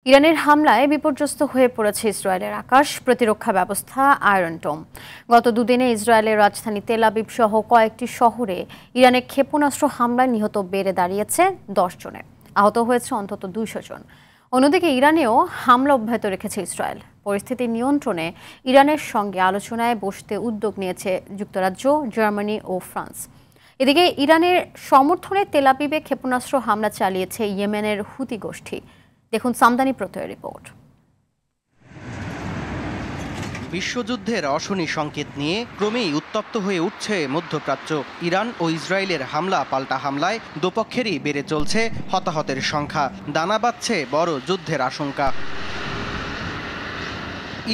ইরানের হামলায় বিপর্যস্ত হয়ে পড়েছে ইসরায়েলের আকাশ প্রতিরক্ষা ব্যবস্থা আয়রন ডোম। গত দুদিনে ইসরায়েলের রাজধানী তেল আবিব সহ কয়েকটি শহরে ইরানের ক্ষেপণাস্ত্র হামলায় নিহত বেড়ে দাঁড়িয়েছে 10 জনের, আহত হয়েছে অন্তত 200 জন। অন্যদিকে ইরানেও হামলা অব্যাহত রেখেছে ইসরায়েল। পরিস্থিতি নিয়ন্ত্রণে ইরানের সঙ্গে আলোচনায় বসতে উদ্যোগ নিয়েছে যুক্তরাজ্য, জার্মানি ও ফ্রান্স। এদিকে ইরানের সমর্থনে তেল আবিবে ক্ষেপণাস্ত্র হামলা চালিয়েছে ইয়েমেনের হুতি গোষ্ঠী। দেখুন সামদানি প্রত্যয়ের রিপোর্ট। বিশ্বযুদ্ধের অশনি সংকেত নিয়ে ক্রমেই উত্তপ্ত হয়ে উঠছে মধ্যপ্রাচ্য। ইরান ও ইসরায়েলের হামলা পাল্টা হামলায় দুপক্ষেরই বেড়ে চলছে হতাহতের সংখ্যা, দানা বাঁধছে বড় যুদ্ধের আশঙ্কা।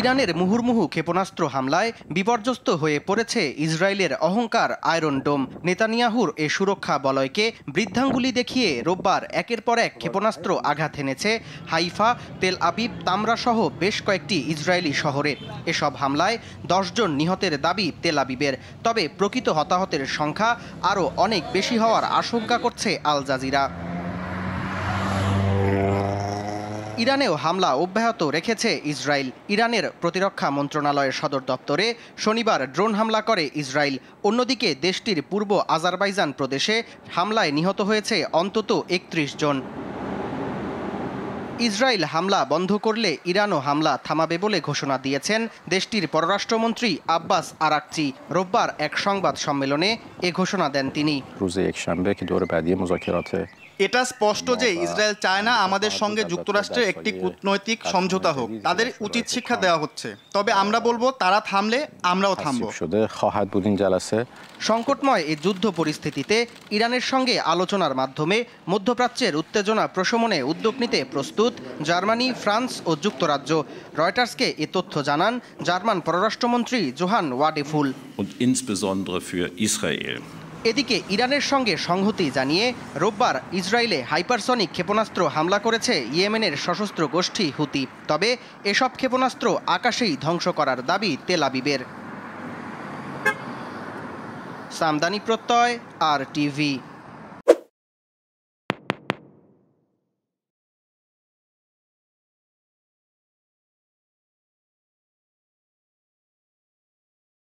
ইরানের মুহুর্মুহু ক্ষেপণাস্ত্র হামলায় বিপর্যস্ত হয়ে পড়েছে ইসরায়েলের অহংকার আয়রন ডোম। নেতানিয়াহুর এ সুরক্ষা বলয়কে বৃদ্ধাঙ্গুলি দেখিয়ে রোববার একের পর এক ক্ষেপণাস্ত্র আঘাত এনেছে হাইফা, তেল আবিব, তামরা সহ বেশ কয়েকটি ইসরায়েলি শহরে। এসব হামলায় 10 জন নিহতের দাবি তেল আবিবের। তবে প্রকৃত হতাহতের সংখ্যা আরও অনেক বেশি হওয়ার আশঙ্কা করছে আল জাজিরা। ইরানেও হামলা অব্যাহত রেখেছে ইসরায়েল। ইরানের প্রতিরক্ষা মন্ত্রণালয়ের সদর দপ্তরে শনিবার ড্রোন হামলা করে ইসরায়েল। অন্যদিকে দেশটির পূর্ব আজারবাইজান প্রদেশে হামলায় নিহত হয়েছে অন্তত 31 জন। ইসরায়েল হামলা বন্ধ করলে ইরানও হামলা থামাবে বলে ঘোষণা দিয়েছেন দেশটির পররাষ্ট্রমন্ত্রী আব্বাস আরাকচি। রোববার এক সংবাদ সম্মেলনে এ ঘোষণা দেন তিনি। এটা স্পষ্ট যে ইসরায়েল চায় না আমাদের সঙ্গে যুক্তরাষ্ট্রের একটি কূটনৈতিক সমঝোতা হোক। তাদের উচিত শিক্ষা দেওয়া হচ্ছে। তবে আমরা বলবো তারা থামলে আমরাও থামবো। সংকটময় এই যুদ্ধ পরিস্থিতিতে ইরানের সঙ্গে আলোচনার মাধ্যমে মধ্যপ্রাচ্যের উত্তেজনা প্রশমনে উদ্যোগ নিতে প্রস্তুত জার্মানি, ফ্রান্স ও যুক্তরাজ্য। রয়টার্সকে এ তথ্য জানান জার্মান পররাষ্ট্রমন্ত্রী জোহান ওয়াডেফুল। এদিকে ইরানের সঙ্গে সংহতি জানিয়ে রোববার ইসরায়েলে হাইপারসনিক ক্ষেপণাস্ত্র হামলা করেছে ইয়েমেনের সশস্ত্র গোষ্ঠী হুতি। তবে এসব ক্ষেপণাস্ত্র আকাশেই ধ্বংস করার দাবি তেল আবিবের। সামদানি প্রত্যয়, RTV।